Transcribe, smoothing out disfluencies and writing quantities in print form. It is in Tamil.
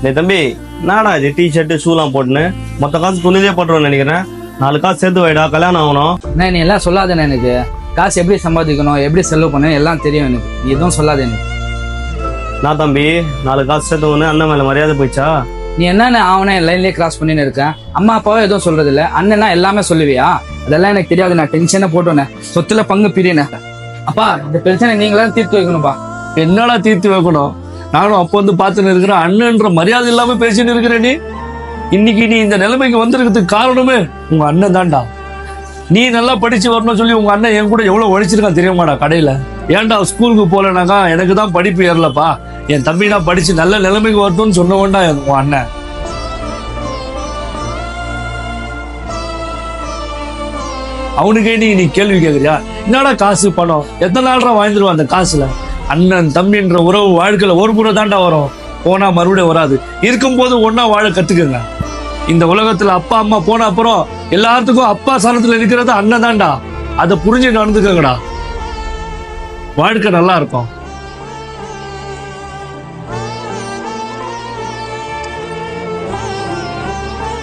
டேய் தம்பி, என்னடா இது டிஷர்ட் ஷூலாம் போட்டுன்னு மொத்த காசு துணிலே போட்டுருவேன்னு நினைக்கிறேன். 4 காசு சேர்த்து வைடா, கல்யாணம் ஆகணும். அண்ணா நீ எல்லாம் சொல்லாதண்ணே, எனக்கு காசு எப்படி சம்பாதிக்கணும் எப்படி செலவு பண்ணணும் எல்லாம் தெரியும் எனக்கு. நீ எதுவும் சொல்லாத எனக்கு. நான் தம்பி 4 காசு சேர்த்து ஒன்று அண்ணன் மேல மரியாதை போயிடுச்சா? நீ என்னன்னு அவனே லைன்லேயே கிராஸ் பண்ணின்னு இருக்கேன். அம்மா அப்பாவும் எதுவும் சொல்றது இல்லை, அண்ணனா எல்லாமே சொல்லுவியா? அதெல்லாம் எனக்கு தெரியாது. நான் டென்ஷனை போட்டோன்னே சொத்துல பங்கு பிரியனே. அப்பா இந்த பிரச்சனை நீங்களாம் தீர்த்து வைக்கணும்ப்பா. என்னடா தீர்த்து வைக்கணும்? நானும் அப்போ வந்து பார்த்துன்னு இருக்கிறேன். அண்ணன்ற மரியாதை இல்லாம பேசின்னு இருக்கிற நீ. இன்னைக்கு நீ இந்த நிலைமைக்கு வந்திருக்கிறதுக்கு காரணமே உங்க அண்ணன் தான்டா. நீ நல்லா படிச்சு வரணும்னு சொல்லி உங்க அண்ணன் என் கூட எவ்வளவு உழைச்சிருக்கான் தெரியுமாடா கடையில. ஏன்டா ஸ்கூலுக்கு போலனாக்கா எனக்கு தான் படிப்பு ஏறலப்பா, என் தம்பினா படிச்சு நல்ல நிலைமைக்கு வரணும்னு சொன்னவன்டா உன் அண்ணன். அவனுக்கே நீ கேள்வி கேட்குறியா? என்னடா காசு பணம் எத்தனை நாள்ரா வாழ்ந்துருவான் அந்த காசுல? அண்ணன் தம்பின்ற உறவு வாழ்க்கையில ஒரு முறை தாண்டா வரும், போனா மறுபடியும் வராது. இருக்கும்போது ஒன்னா வாழ கத்துக்குங்க. இந்த உலகத்துல அப்பா அம்மா போன அப்புறம் எல்லாத்துக்கும் அப்பா சாணத்துல இருக்கிறது அண்ணன் தான்டா. அதை புரிஞ்சு நடந்துக்கங்கடா, வாழ்க்கை நல்லா இருக்கும்.